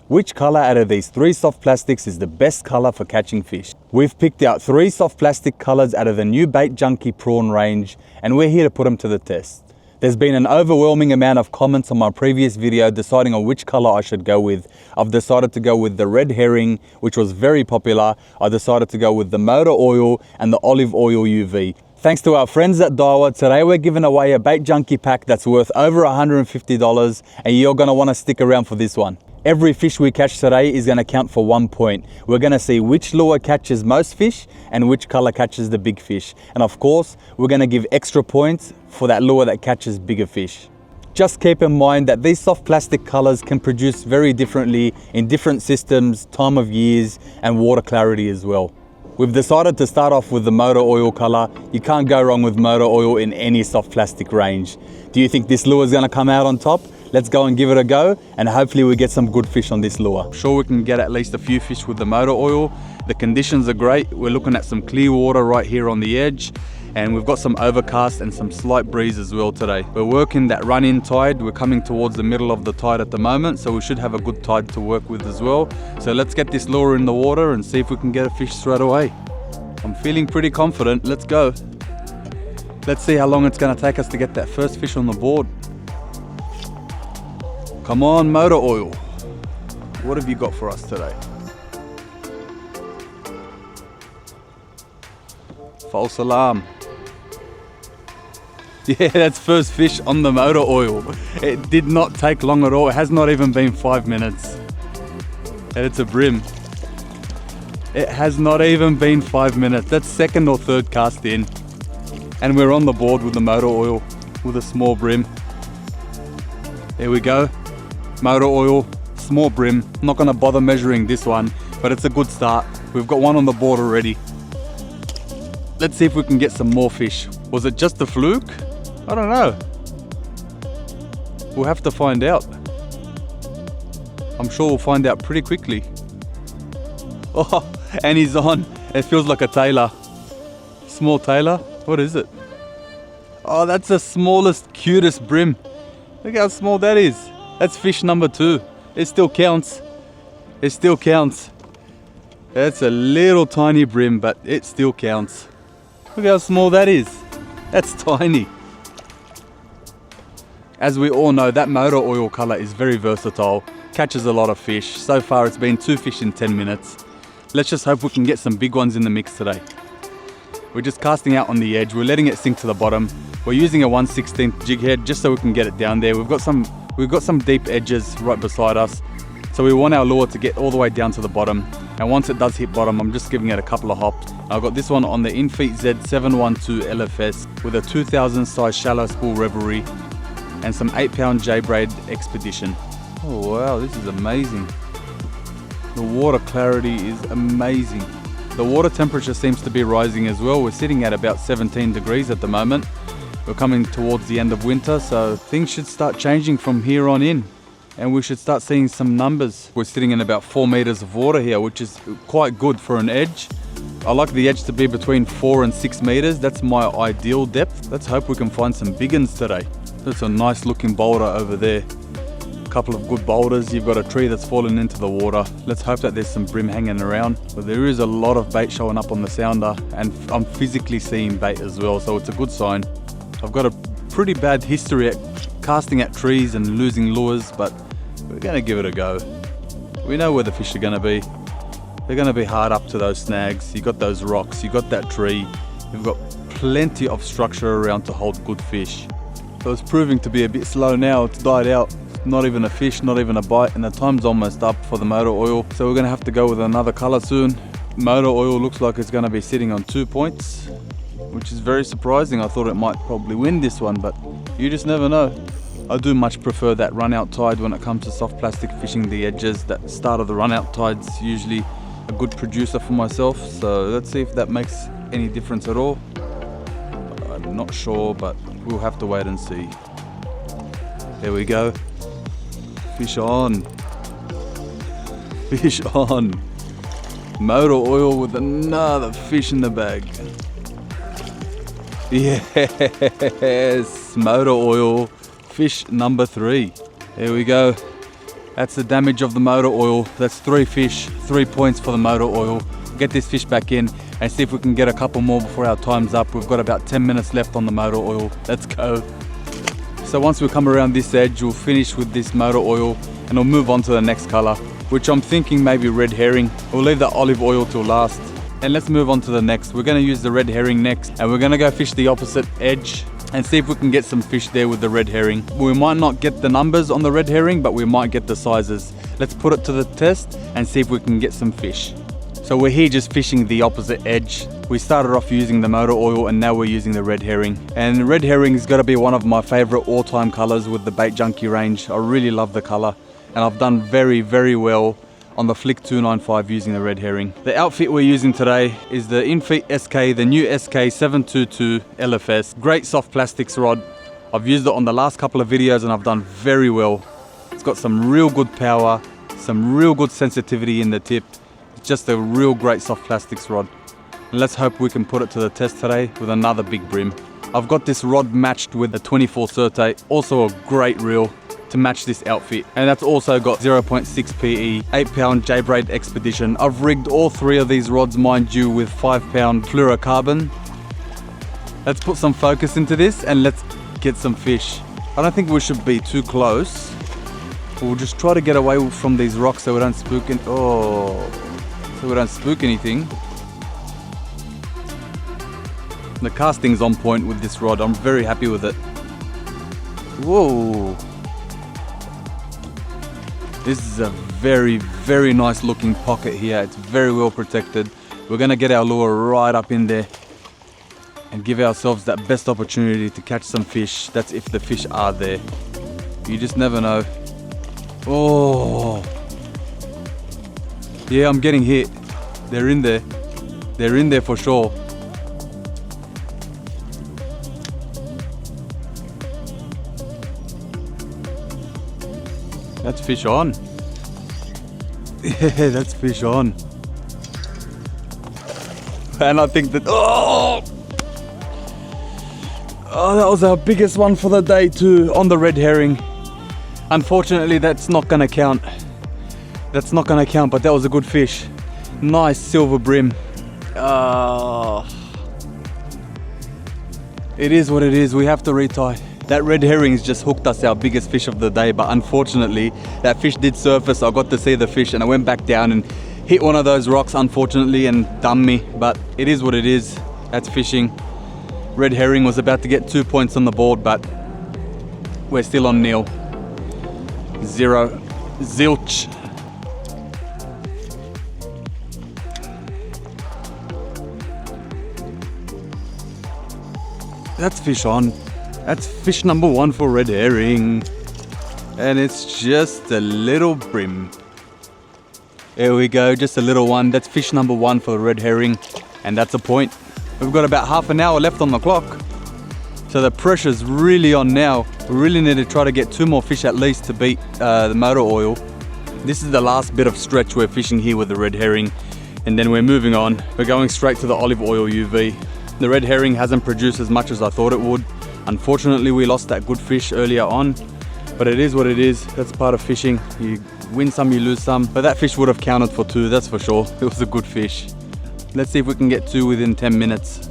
Which color out of these 3 soft plastics is the best color for catching fish? We've picked out 3 soft plastic colors out of the new Bait Junky prawn range, and we're here to put them to the test. There's been an overwhelming amount of comments on my previous video deciding on which color I should go with. I've decided to go with the red herring, which was very popular. I decided to go with the motor oil and the olive oil UV. Thanks to our friends at Daiwa, today we're giving away a Bait Junky pack that's worth over $150, and you're going to want to stick around for this one. Every fish we catch today is going to count for 1 point. We're going to see which lure catches most fish and which color catches the big fish. And of course, we're going to give extra points for that lure that catches bigger fish. Just keep in mind that these soft plastic colors can produce very differently in different systems, time of years, and water clarity as well. We've decided to start off with the motor oil color. You can't go wrong with motor oil in any soft plastic range. Do you think this lure is going to come out on top? Let's go and give it a go, and hopefully we get some good fish on this lure. Sure, we can get at least a few fish with the motor oil. The conditions are great. We're looking at some clear water right here on the edge, and we've got some overcast and some slight breeze as well today. We're working that run-in tide. We're coming towards the middle of the tide at the moment, so we should have a good tide to work with as well. So let's get this lure in the water and see if we can get a fish straight away. I'm feeling pretty confident. Let's go. Let's see how long it's going to take us to get that first fish on the board. Come on, motor oil. What have you got for us today? False alarm. Yeah, that's first fish on the motor oil. It did not take long at all. It has not even been 5 minutes. And it's a bream. It has not even been 5 minutes. That's second or third cast in. And we're on the board with the motor oil with a small bream. There we go. Motor oil, small bream. I'm not going to bother measuring this one, but it's a good start. We've got one on the board already. Let's see if we can get some more fish. Was it just a fluke? I don't know. We'll have to find out. I'm sure we'll find out pretty quickly. Oh, and he's on. It feels like a tailor. Small tailor? What is it? Oh, that's the smallest, cutest bream. Look how small that is. That's fish number 2. It still counts. It still counts. That's a little tiny bream, but it still counts. Look how small that is. That's tiny. As we all know, that motor oil color is very versatile. Catches a lot of fish. So far it's been 2 fish in 10 minutes. Let's just hope we can get some big ones in the mix today. We're just casting out on the edge. We're letting it sink to the bottom. We're using a 1/16 jig head just so we can get it down there. We've got some deep edges right beside us. So we want our lure to get all the way down to the bottom. And once it does hit bottom, I'm just giving it a couple of hops. I've got this one on the Infeet Z712 LFS with a 2000 size shallow spool Revelry and some 8-pound J-braid Expedition. Oh wow, this is amazing. The water clarity is amazing. The water temperature seems to be rising as well. We're sitting at about 17 degrees at the moment. We're coming towards the end of winter, so things should start changing from here on in. And we should start seeing some numbers. We're sitting in about 4 meters of water here, which is quite good for an edge. I like the edge to be between 4 and 6 meters. That's my ideal depth. Let's hope we can find some big ones today. That's a nice looking boulder over there. A couple of good boulders. You've got a tree that's fallen into the water. Let's hope that there's some bream hanging around. But there is a lot of bait showing up on the sounder, and I'm physically seeing bait as well, so it's a good sign. I've got a pretty bad history at casting at trees and losing lures, but we're going to give it a go. We know where the fish are going to be. They're going to be hard up to those snags. You got those rocks, you got that tree. You've got plenty of structure around to hold good fish. So it's proving to be a bit slow now. It's died out. Not even a fish, not even a bite, and the time's almost up for the motor oil. So we're going to have to go with another color soon. Motor oil looks like it's going to be sitting on 2 points, which is very surprising. I thought it might probably win this one, but you just never know. I do much prefer that run out tide when it comes to soft plastic fishing the edges. That start of the run out tide's usually a good producer for myself, so let's see if that makes any difference at all. I'm not sure, but we'll have to wait and see. There we go. Fish on. Fish on. Motor oil with another fish in the bag. Yes, motor oil, fish number 3. There we go. That's the damage of the motor oil. That's 3 fish, 3 points for the motor oil. Get this fish back in and see if we can get a couple more before our time's up. We've got about 10 minutes left on the motor oil. Let's go. So once we come around this edge, we'll finish with this motor oil and we'll move on to the next color, which I'm thinking maybe red herring. We'll leave the olive oil till last. And let's move on to the next. We're gonna use the red herring next, and we're gonna go fish the opposite edge and see if we can get some fish there with the red herring. We might not get the numbers on the red herring, but we might get the sizes. Let's put it to the test and see if we can get some fish. So we're here just fishing the opposite edge. We started off using the motor oil and now we're using the red herring. And red herring's gotta be one of my favorite all-time colors with the Bait Junky range. I really love the color and I've done very, very well on the Flick 295 using the red herring. The outfit we're using today is the Infeet SK, the new SK 722 LFS. Great soft plastics rod. I've used it on the last couple of videos and I've done very well. It's got some real good power, some real good sensitivity in the tip. It's just a real great soft plastics rod. And let's hope we can put it to the test today with another big bream. I've got this rod matched with a 24 Surte, also a great reel to match this outfit, and that's also got 0.6 PE, 8-pound J-braid Expedition. I've rigged all 3 of these rods, mind you, with 5-pound fluorocarbon. Let's put some focus into this and let's get some fish. I don't think we should be too close. We'll just try to get away from these rocks so we don't spook anything. The casting's on point with this rod. I'm very happy with it. Whoa. This is a very, very nice looking pocket here. It's very well protected. We're gonna get our lure right up in there and give ourselves that best opportunity to catch some fish. That's if the fish are there. You just never know. Oh. Yeah, I'm getting hit. They're in there. They're in there for sure. That's fish on. Yeah, that's fish on. And I think that, oh, that was our biggest one for the day too, on the red herring. Unfortunately, that's not gonna count. That's not gonna count, but that was a good fish. Nice silver brim. It is what it is, we have to retie. That red herring's just hooked us our biggest fish of the day, but unfortunately that fish did surface. I got to see the fish and I went back down and hit one of those rocks, unfortunately, and dumped me, but it is what it is. That's fishing. Red herring was about to get 2 points on the board, but we're still on nil. 0. Zilch. That's fish on. That's fish number 1 for red herring. And it's just a little brim. There we go, just a little one. That's fish number 1 for the red herring. And that's a point. We've got about half an hour left on the clock. So the pressure's really on now. We really need to try to get 2 more fish at least to beat the motor oil. This is the last bit of stretch we're fishing here with the red herring. And then we're moving on. We're going straight to the olive oil UV. The red herring hasn't produced as much as I thought it would. Unfortunately, we lost that good fish earlier on, but it is what it is. That's part of fishing. You win some, you lose some, but that fish would have counted for 2, that's for sure. It was a good fish. Let's see if we can get 2 within 10 minutes.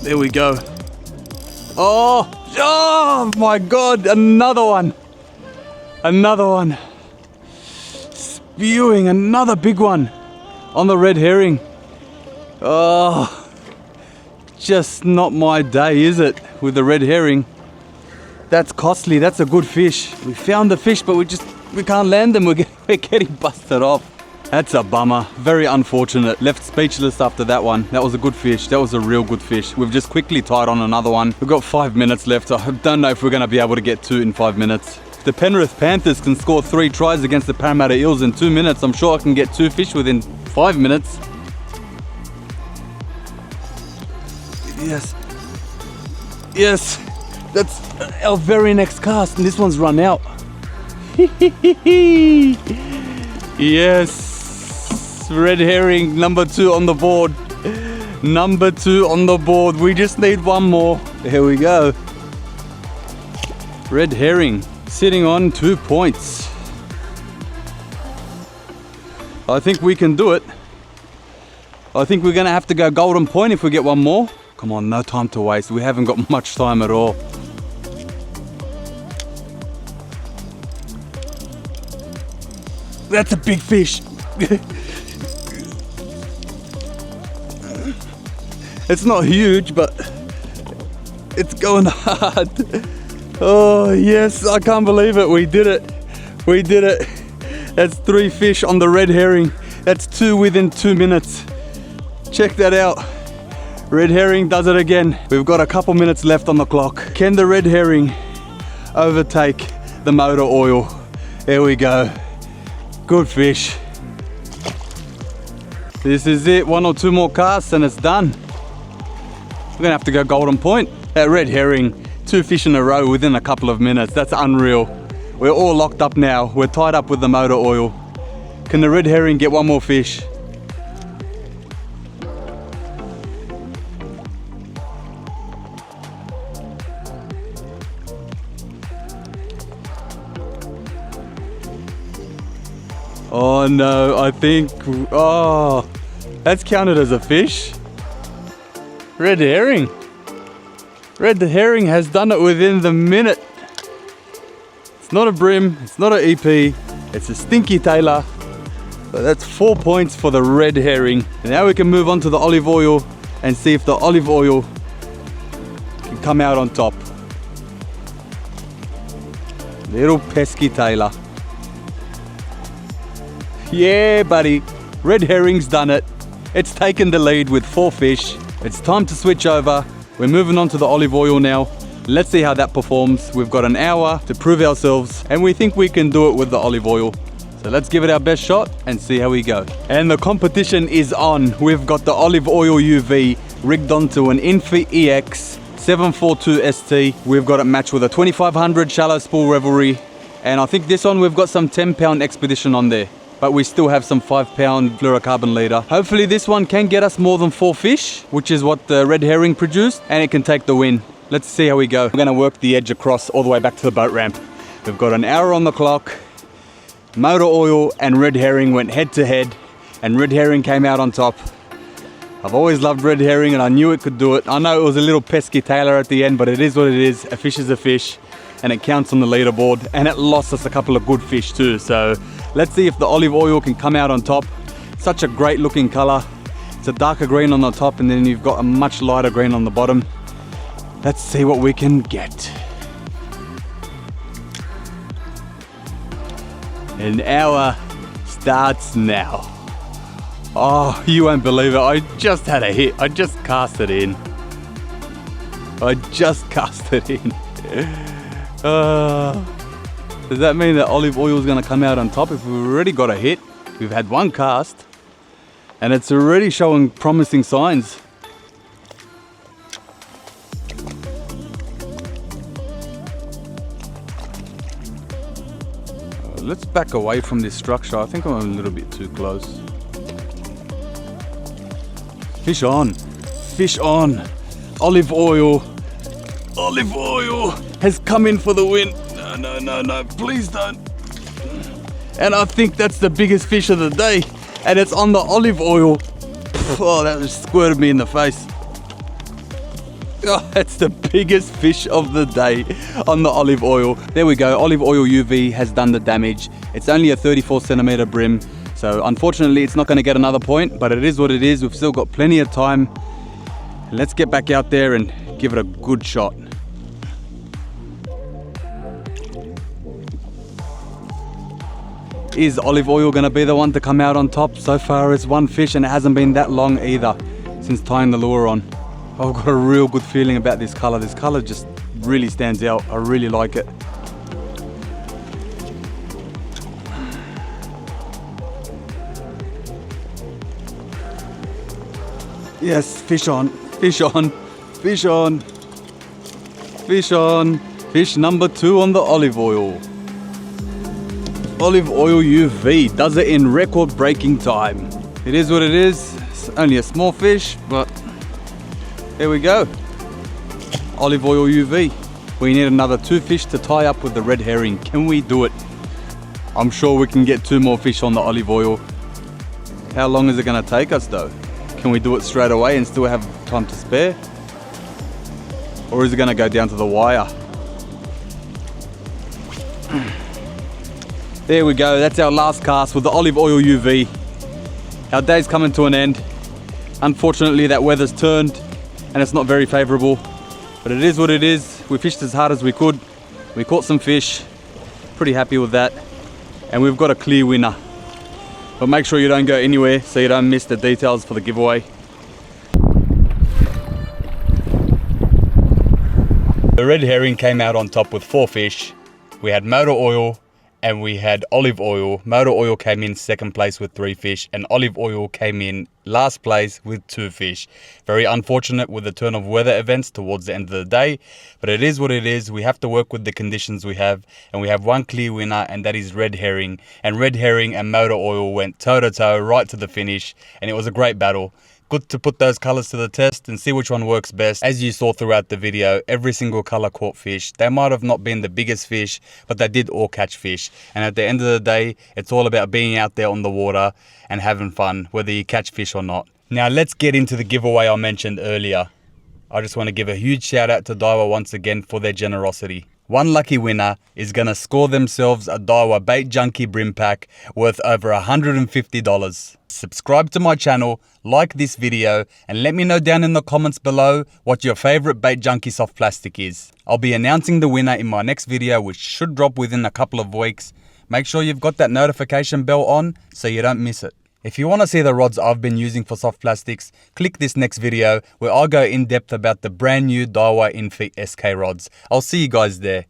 There we go. Oh my God, another one. Another one. Spewing, another big one. On the red herring. Oh, just not my day, is it? With the red herring. That's costly, that's a good fish. We found the fish, but we can't land them. We're getting busted off. That's a bummer, very unfortunate. Left speechless after that one. That was a good fish, that was a real good fish. We've just quickly tied on another one. We've got 5 minutes left. I don't know if we're gonna be able to get 2 in 5 minutes. The Penrith Panthers can score 3 tries against the Parramatta Eels in 2 minutes. I'm sure I can get 2 fish within 5 minutes. Yes. Yes. That's our very next cast, and this one's run out. Yes. Red herring, number 2 on the board. Number 2 on the board. We just need 1 more. Here we go. Red herring sitting on 2 points. I think we can do it. I think we're gonna have to go golden point if we get one more. Come on, no time to waste. We haven't got much time at all. That's a big fish. It's not huge, but it's going hard. Oh yes, I can't believe it. We did it. We did it. That's 3 fish on the red herring. That's 2 within 2 minutes. Check that out. Red herring does it again. We've got a couple minutes left on the clock. Can the red herring overtake the motor oil? There we go. Good fish. This is it. 1 or 2 more casts and it's done. We're gonna have to go golden point. That red herring, 2 fish in a row within a couple of minutes. That's unreal. We're all locked up now. We're tied up with the motor oil. Can the red herring get one more fish? Oh no, I think, oh, that's counted as a fish. Red herring. Red herring has done it within the minute. It's not a bream, it's not an EP, it's a stinky tailor. So that's 4 points for the red herring. And now we can move on to the olive oil and see if the olive oil can come out on top. Little pesky tailor. Yeah, buddy. Red herring's done it. It's taken the lead with 4 fish. It's time to switch over. We're moving on to the olive oil now. Let's see how that performs. We've got an hour to prove ourselves, and we think we can do it with the olive oil. So let's give it our best shot and see how we go. And the competition is on. We've got the olive oil UV rigged onto an Infi EX 742 ST. We've got it matched with a 2500 shallow spool Revelry. And I think this one we've got some 10-pound Expedition on there. But we still have some 5-pound fluorocarbon leader. Hopefully this one can get us more than 4 fish, which is what the red herring produced, and it can take the win. Let's see how we go. We're gonna work the edge across all the way back to the boat ramp. We've got an hour on the clock. Motor oil and red herring went head to head, and red herring came out on top. I've always loved red herring and I knew it could do it. I know it was a little pesky tailor at the end, but it is what it is. A fish is a fish, and it counts on the leaderboard, and it lost us a couple of good fish too. So let's see if the olive oil can come out on top. Such a great looking color. It's a darker green on the top, and then you've got a much lighter green on the bottom. Let's see what we can get. An hour starts now. Oh, you won't believe it. I just had a hit. I just cast it in. Does that mean that olive oil is going to come out on top? If we've already got a hit, we've had 1 cast, and it's already showing promising signs. Let's back away from this structure. I think I'm a little bit too close. Fish on. Fish on. Olive oil. Olive oil has come in for the win. No, please don't. And I think that's the biggest fish of the day, and it's on the olive oil. Oh, that just squirted me in the face. Oh, that's the biggest fish of the day on the olive oil. There we go. Olive oil UV has done the damage. It's only a 34 centimeter brim, so unfortunately it's not going to get another point, but it is what it is. We've still got plenty of time. Let's get back out there and give it a good shot. Is olive oil going to be the one to come out on top? So far it's 1 fish, and it hasn't been that long either since tying the lure on. I've got a real good feeling about this color. This color just really stands out. I really like it. Yes, fish on, fish on, fish on, fish on. Fish number 2 on the olive oil. Olive oil UV does it in record breaking time. It is what it is. It's only a small fish, but there we go. olive oil UV. We need another 2 fish to tie up with the red herring. Can we do it? I'm sure we can get 2 more fish on the olive oil. How long is it gonna take us though? Can we do it straight away and still have time to spare? Or is it gonna go down to the wire? There we go, that's our last cast with the olive oil UV. Our day's coming to an end. Unfortunately, that weather's turned and it's not very favorable, but it is what it is. We fished as hard as we could. We caught some fish. Pretty happy with that. And we've got a clear winner. But make sure you don't go anywhere so you don't miss the details for the giveaway. The red herring came out on top with 4 fish. We had motor oil and we had olive oil. Motor oil came in second place with 3 fish and olive oil came in last place with 2 fish. Very unfortunate with the turn of weather events towards the end of the day, but it is what it is. We have to work with the conditions we have, and we have one clear winner, and that is red herring. And red herring and motor oil went toe to toe right to the finish, and it was a great battle. Good to put those colors to the test and see which one works best. As you saw throughout the video, every single color caught fish. They might have not been the biggest fish, but they did all catch fish. And at the end of the day, it's all about being out there on the water and having fun, whether you catch fish or not. Now let's get into the giveaway I mentioned earlier. I just want to give a huge shout out to Daiwa once again for their generosity. One lucky winner is going to score themselves a Daiwa Bait Junky Bream pack worth over $150. Subscribe to my channel, like this video, and let me know down in the comments below what your favorite Bait Junky soft plastic is. I'll be announcing the winner in my next video, which should drop within a couple of weeks. Make sure you've got that notification bell on so you don't miss it. If you want to see the rods I've been using for soft plastics, click this next video where I'll go in depth about the brand new Daiwa Infeed SK rods. I'll see you guys there.